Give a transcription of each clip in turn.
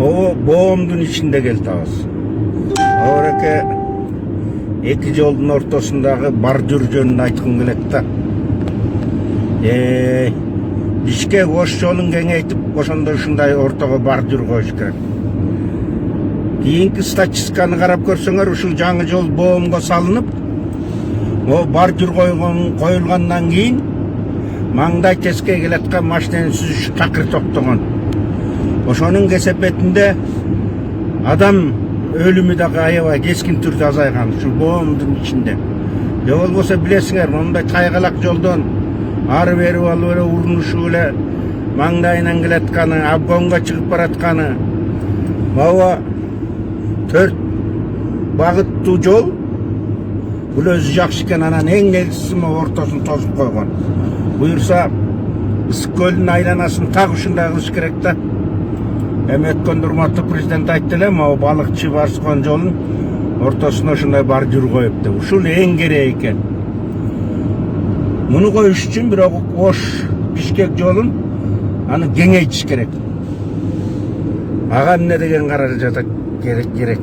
O boğumdun içinde geldi ağız. Orake iki yolun ortasındaki bardür jönünü aytqım keledi da. Bişkek oş jolun kengeytip ошондо ушундай ортого бардыр коюш керек. Кийинки статистиканы карап көрсөңөр, ушул жаңы жол боомго салынып, о бардыр коюлгандан кийин маңдай теске келаткан машинанын сүзүшү такыр токтогон. Ошонун кесепетинде адам өлүмү дагы аябай кескин түрдө азайган ушул боомдун ичинде. Же болбосо билесиңер, мондай тайгалак жолдон ары бери алып эле урунушуп эле маңдайынан келатканы, обгонго чыгып баратканы. Могу 4 багыттуу жол. Бул өзү жакшы экен, анан эң негизгиси ортосун тосуп койгон. Буюрса Ысык көлдүн айланасын так ушундай кылыш керек да. Эми өткөндө урматтуу президент айтты эле, могу балыкчы Барскон жолун ортосуна ушундай бардыр коюп деп. Ушул эң керек экен. Муну коюш үчүн бирок Ош Бишкек жолун аны кеңейтиш керек. Ага эмне деген каражат керек.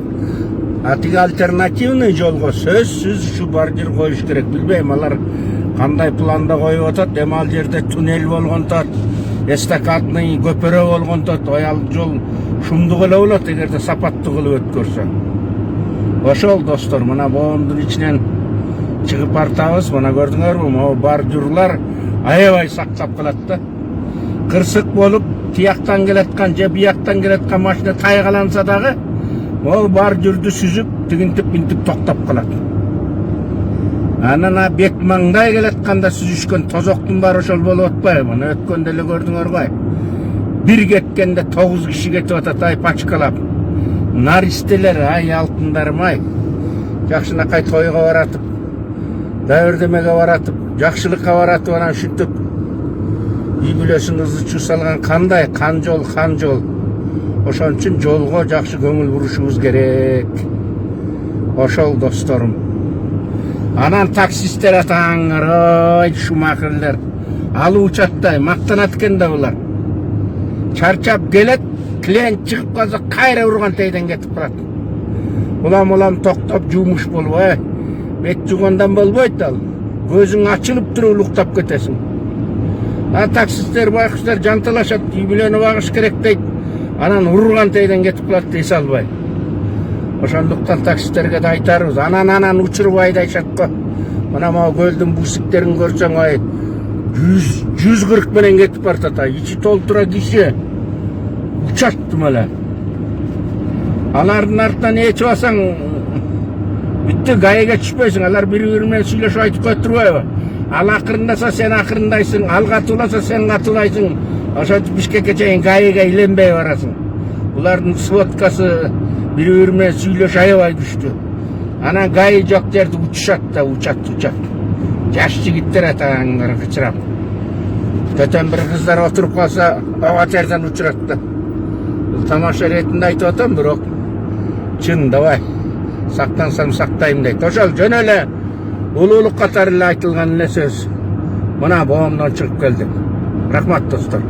Атиги альтернативный жолго сөзсүз ушу бардыр коюш керек. Билбейм, алар кандай планда коюп атат. Эми ал жерде туннель болгонтот, эстакадный көпөрө болгонтот, ал жол шумдук эле болот эгерде сапаттуу кылып өткөрсө. Ошол достор, мына боомдун ичинен чыгып бартабыз. Мына көрдүңөрбү, могу бардырлар аябай сактап калат да. Кырсык болуп, тияктан келаткан же бияктан келаткан машина тайгаланса дагы, могу бардырды сүзүп, тигинтип минтип токтоп калат. Анан бек маңдай келатканда сүзүшкөн тозоктун баары ошол болуп атпайбы? Мына өткөндө эле көрдүңөр го. Бир кеткенде 9 киши кетип атат, ай пачкалап. Наристелер, ай алтындарым ай. Жакшынакай тойго баратып, дәвірдемеге баратып, жакшылыкка баратып, анан ушинтип үй бүлөсүн ызычуу салган кандай хан жол. Ошон үчүн жолго жакшы көңүл бурушубуз керек. Ошол досторум. Анан таксисттер атаңар, ой шумахерлер. Алып учаттай мактанат экен да булар. Чарчап келет, клиент чыгып калса кайра урган тейден кетип барат. Улам токтоп жумуш болбой. Бет жугандан болбойт ал. Көзүң ачылып туруп улуктап кетесиң. Таксисттер байкуштар жанталашат, үй бүлөнү багыш керек дейт. Анан урган тейден кетип калат, эсе албай. Ошондуктан таксисттерге да айтарбыз, анан учуруп айдайшат го. Мына могу көлдүн бусиктерин көрсөң, ай 140 менен кетип баратат, ичи толтура киши учаттым эле. Алардын артынан ээрчип алсаң, бүтті гайга түшпөйсүң, алар бири-бири менен сүйлөшүп айтып коюп турбайбы? Ал акырындаса сен акырындайсың, ал катууласа сен катуулайсың. Ошентип Бишкекке чейин гайга иленбей барасың. Булардын сводкасы бири-бири менен сүйлөшүп аябай күчтүү. Анан гай жок жерде учушат да, учат. Жаш жигиттер атаңар кычырап. Төтөн бир кыздар отуруп калса, ага жерден учурат да. Бул тамаша иретинде айтып атам, бирок чын давай. Сактансам сактайм дейт. Ошол жөн эле улуулук катары эле айтылган эле сөз. Мына боомдон чыгып келдик. Рахмат достор.